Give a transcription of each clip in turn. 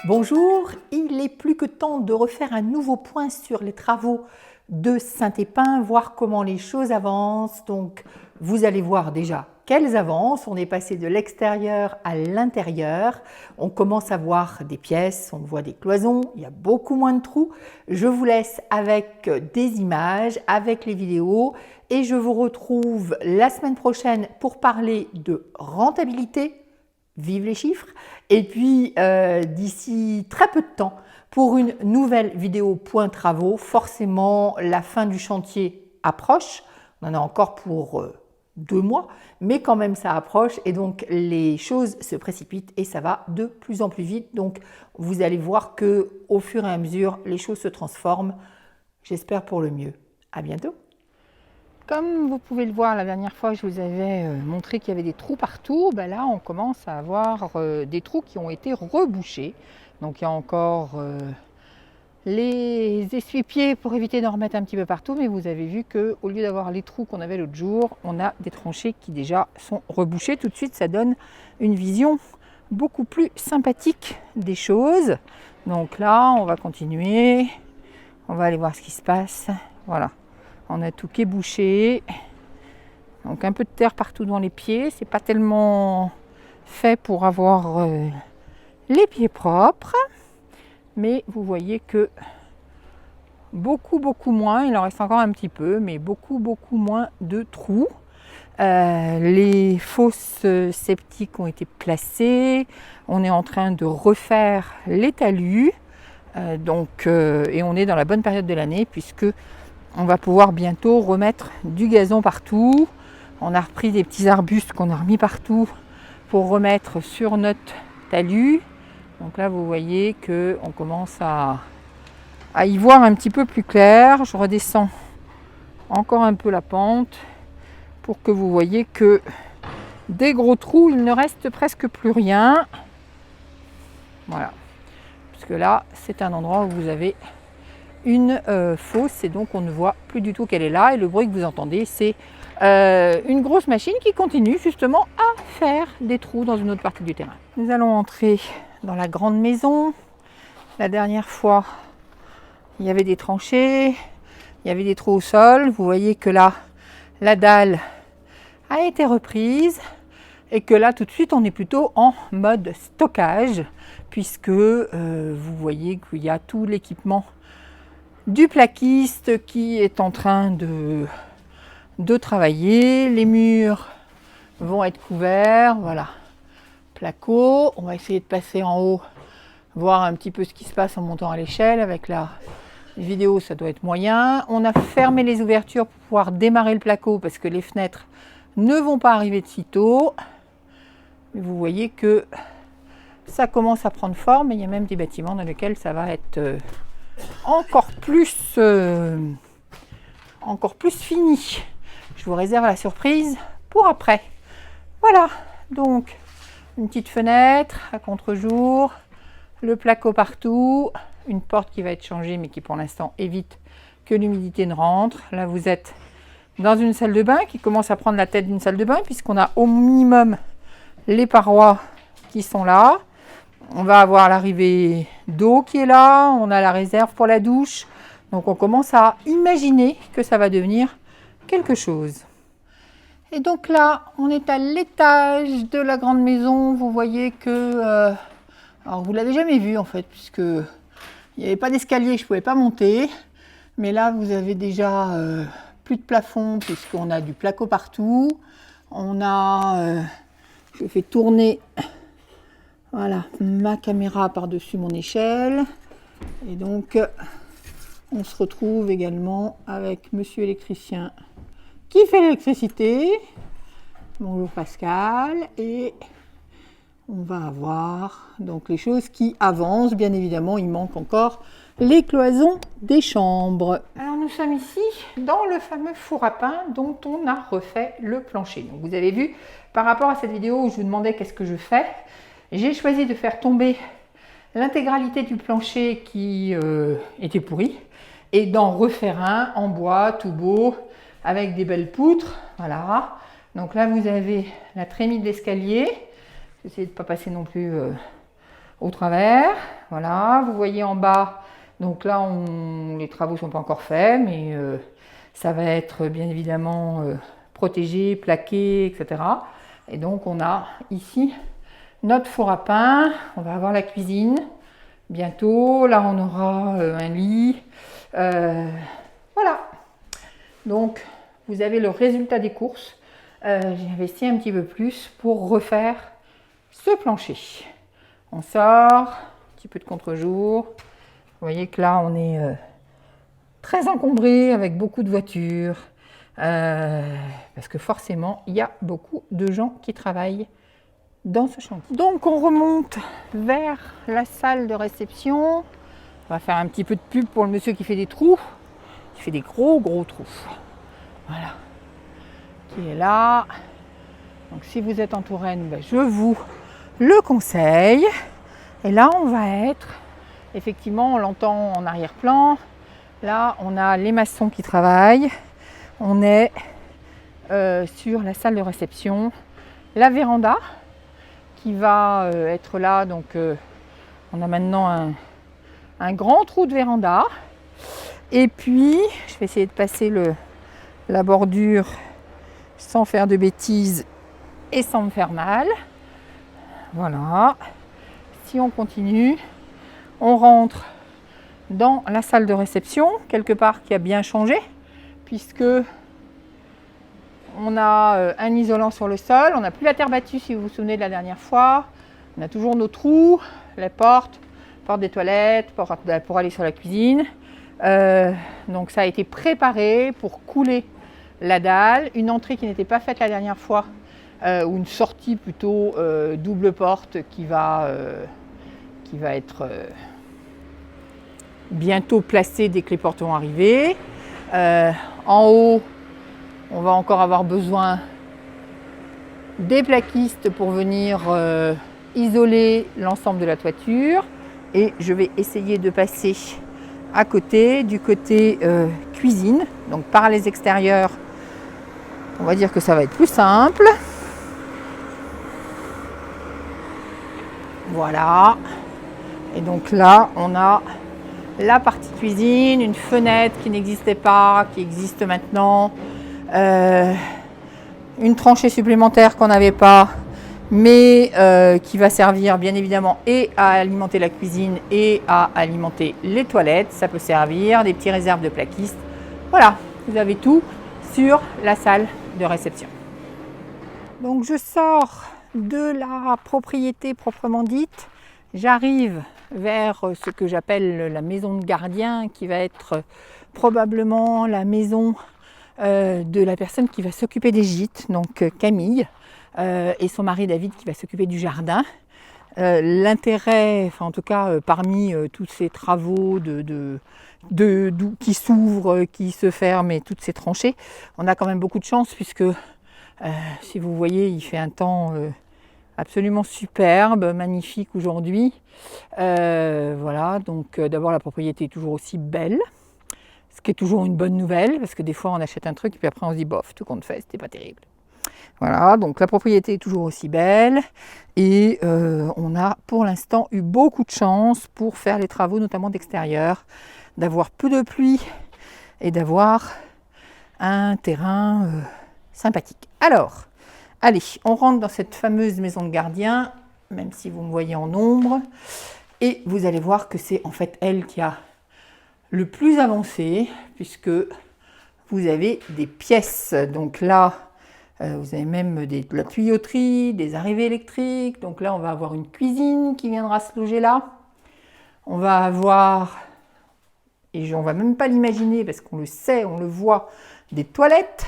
Bonjour, il est plus que temps de refaire un nouveau point sur les travaux de Saint-Épin, voir comment les choses avancent. Donc, vous allez voir déjà qu'elles avancent. On est passé de l'extérieur à l'intérieur. On commence à voir des pièces, on voit des cloisons, il y a beaucoup moins de trous. Je vous laisse avec des images, avec les vidéos et je vous retrouve la semaine prochaine pour parler de rentabilité. Vive les chiffres! Et puis, d'ici très peu de temps, pour une nouvelle vidéo point travaux, forcément, la fin du chantier approche. On en a encore pour 2 mois, mais quand même, ça approche. Et donc, les choses se précipitent et ça va de plus en plus vite. Donc, vous allez voir qu'au fur et à mesure, les choses se transforment. J'espère pour le mieux. À bientôt! Comme vous pouvez le voir, la dernière fois, je vous avais montré qu'il y avait des trous partout. Ben là, on commence à avoir des trous qui ont été rebouchés. Donc, il y a encore les essuie-pieds pour éviter d'en remettre un petit peu partout. Mais vous avez vu qu'au lieu d'avoir les trous qu'on avait l'autre jour, on a des tranchées qui déjà sont rebouchées. Tout de suite, ça donne une vision beaucoup plus sympathique des choses. Donc là, on va continuer. On va aller voir ce qui se passe. Voilà. On a tout qui est bouché, donc un peu de terre partout dans les pieds. C'est pas tellement fait pour avoir les pieds propres, mais vous voyez que beaucoup moins. Il en reste encore un petit peu, mais beaucoup moins de trous. Les fosses septiques ont été placées. On est en train de refaire les talus, et on est dans la bonne période de l'année puisque on va pouvoir bientôt remettre du gazon partout. On a repris des petits arbustes qu'on a remis partout pour remettre sur notre talus. Donc là, vous voyez qu'on commence à y voir un petit peu plus clair. Je redescends encore un peu la pente pour que vous voyez que des gros trous, il ne reste presque plus rien. Voilà. Parce que là, c'est un endroit où vous avez une fosse et donc on ne voit plus du tout qu'elle est là et le bruit que vous entendez c'est une grosse machine qui continue justement à faire des trous dans une autre partie du terrain. Nous allons entrer dans la grande maison. La dernière fois il y avait des tranchées, il y avait des trous au sol. Vous voyez que là la dalle a été reprise et que là tout de suite on est plutôt en mode stockage puisque vous voyez qu'il y a tout l'équipement du plaquiste qui est en train de travailler. Les murs vont être couverts, voilà, placo. On va essayer de passer en haut, voir un petit peu ce qui se passe en montant à l'échelle. Avec la vidéo, ça doit être moyen. On a fermé les ouvertures pour pouvoir démarrer le placo parce que les fenêtres ne vont pas arriver de sitôt. Mais vous voyez que ça commence à prendre forme et il y a même des bâtiments dans lesquels ça va être encore plus fini. Je vous réserve la surprise pour après. Voilà, donc une petite fenêtre à contre-jour, le placo partout, une porte qui va être changée mais qui pour l'instant évite que l'humidité ne rentre. Là vous êtes dans une salle de bain qui commence à prendre la tête d'une salle de bain puisqu'on a au minimum les parois qui sont là. On va avoir l'arrivée d'eau qui est là, on a la réserve pour la douche. Donc on commence à imaginer que ça va devenir quelque chose. Et donc là, on est à l'étage de la grande maison. Vous voyez que... alors vous ne l'avez jamais vu en fait, puisque il n'y avait pas d'escalier, je ne pouvais pas monter. Mais là, vous avez déjà plus de plafond, puisqu'on a du placo partout. On a... je fais tourner... Voilà, ma caméra par-dessus mon échelle. Et donc, on se retrouve également avec monsieur électricien qui fait l'électricité. Bonjour Pascal. Et on va avoir donc les choses qui avancent. Bien évidemment, il manque encore les cloisons des chambres. Alors, nous sommes ici dans le fameux four à pain dont on a refait le plancher. Donc, vous avez vu, par rapport à cette vidéo où je vous demandais qu'est-ce que je fais, j'ai choisi de faire tomber l'intégralité du plancher qui était pourri et d'en refaire un en bois tout beau avec des belles poutres. Voilà. Donc là, vous avez la trémie de l'escalier. J'essaie de ne pas passer non plus au travers. Voilà, vous voyez en bas, donc là les travaux ne sont pas encore faits, mais ça va être bien évidemment protégé, plaqué, etc. Et donc on a ici notre four à pain, on va avoir la cuisine bientôt, là on aura un lit, voilà. Donc vous avez le résultat des courses. J'ai investi un petit peu plus pour refaire ce plancher. On sort, un petit peu de contre-jour. Vous voyez que là on est très encombré avec beaucoup de voitures. Parce que forcément il y a beaucoup de gens qui travaillent dans ce chantier. Donc on remonte vers la salle de réception. On va faire un petit peu de pub pour le monsieur qui fait des trous. Il fait des gros trous. Voilà. Qui est là. Donc si vous êtes en Touraine, je vous le conseille. Et là on va être, effectivement on l'entend en arrière-plan. Là on a les maçons qui travaillent. On est sur la salle de réception. La véranda qui va être là. Donc on a maintenant un grand trou de véranda. Et puis je vais essayer de passer la bordure sans faire de bêtises et sans me faire mal. Voilà. Si on continue, on rentre dans la salle de réception, quelque part qui a bien changé, puisque on a un isolant sur le sol, on n'a plus la terre battue si vous vous souvenez de la dernière fois, on a toujours nos trous, les porte des toilettes, pour aller sur la cuisine. Donc ça a été préparé pour couler la dalle, une entrée qui n'était pas faite la dernière fois, ou une sortie plutôt double porte qui va être bientôt placée dès que les portes vont arriver. En haut, on va encore avoir besoin des plaquistes pour venir isoler l'ensemble de la toiture. Et je vais essayer de passer à côté, du côté cuisine, donc par les extérieurs. On va dire que ça va être plus simple. Voilà. Et donc là, on a la partie cuisine, une fenêtre qui n'existait pas, qui existe maintenant, une tranchée supplémentaire qu'on n'avait pas, mais qui va servir bien évidemment et à alimenter la cuisine et à alimenter les toilettes. Ça peut servir, des petits réserves de plaquistes. Voilà, vous avez tout sur la salle de réception. Donc je sors de la propriété proprement dite, j'arrive vers ce que j'appelle la maison de gardien, qui va être probablement la maison de la personne qui va s'occuper des gîtes, donc Camille, et son mari David qui va s'occuper du jardin. L'intérêt, enfin en tout cas parmi tous ces travaux qui s'ouvrent, qui se ferment et toutes ces tranchées, on a quand même beaucoup de chance puisque si vous voyez, il fait un temps absolument superbe, magnifique aujourd'hui. Voilà, donc d'abord la propriété est toujours aussi belle, ce qui est toujours une bonne nouvelle, parce que des fois on achète un truc et puis après on se dit bof, tout compte fait, c'était pas terrible. Voilà, donc la propriété est toujours aussi belle et on a pour l'instant eu beaucoup de chance pour faire les travaux, notamment d'extérieur, d'avoir peu de pluie et d'avoir un terrain sympathique. Alors, allez, on rentre dans cette fameuse maison de gardien, même si vous me voyez en ombre, et vous allez voir que c'est en fait elle qui a le plus avancé, puisque vous avez des pièces. Donc là, vous avez même de la tuyauterie, des arrivées électriques. Donc là, on va avoir une cuisine qui viendra se loger là. On va avoir, et on ne va même pas l'imaginer parce qu'on le sait, on le voit, des toilettes.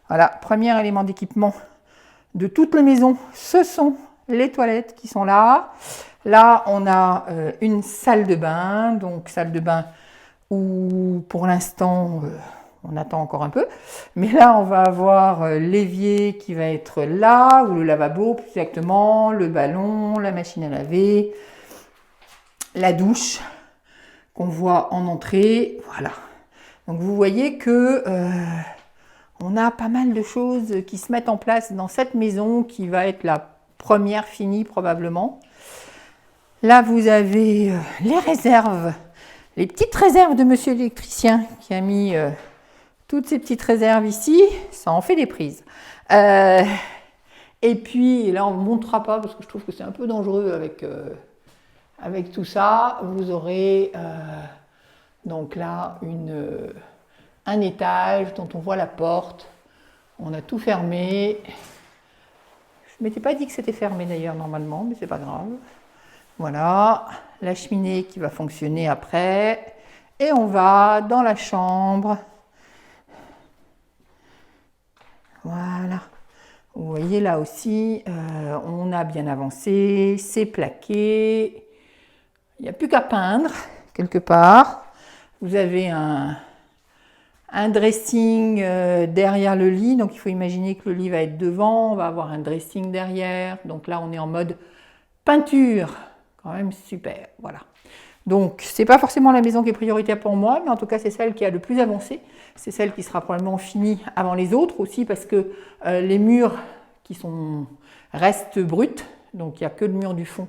Voilà, premier élément d'équipement de toute la maison, ce sont les toilettes qui sont là. Là, on a une salle de bain, donc salle de bain où pour l'instant, on attend encore un peu. Mais là, on va avoir l'évier qui va être là, ou le lavabo plus exactement, le ballon, la machine à laver, la douche qu'on voit en entrée. Voilà. Donc vous voyez que on a pas mal de choses qui se mettent en place dans cette maison qui va être la première finie probablement. Là, vous avez les réserves, les petites réserves de monsieur l'électricien qui a mis toutes ces petites réserves ici. Ça en fait des prises. Et puis, là, on ne montrera pas parce que je trouve que c'est un peu dangereux avec tout ça. Vous aurez donc là un étage dont on voit la porte. On a tout fermé. Je ne m'étais pas dit que c'était fermé d'ailleurs normalement, mais c'est pas grave. Voilà, la cheminée qui va fonctionner après. Et on va dans la chambre. Voilà. Vous voyez là aussi, on a bien avancé, c'est plaqué. Il n'y a plus qu'à peindre quelque part. Vous avez un dressing derrière le lit, donc il faut imaginer que le lit va être devant, on va avoir un dressing derrière. Donc là, on est en mode peinture, quand même super, voilà. Donc, ce n'est pas forcément la maison qui est prioritaire pour moi, mais en tout cas, c'est celle qui a le plus avancé. C'est celle qui sera probablement finie avant les autres aussi, parce que les murs restent bruts, donc il n'y a que le mur du fond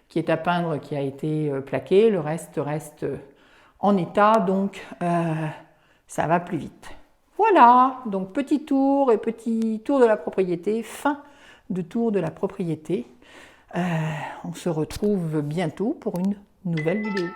qui est à peindre, qui a été plaqué. Le reste reste en état, donc ça va plus vite. Voilà, donc petit tour et petit tour de la propriété, fin de tour de la propriété. On se retrouve bientôt pour une nouvelle vidéo.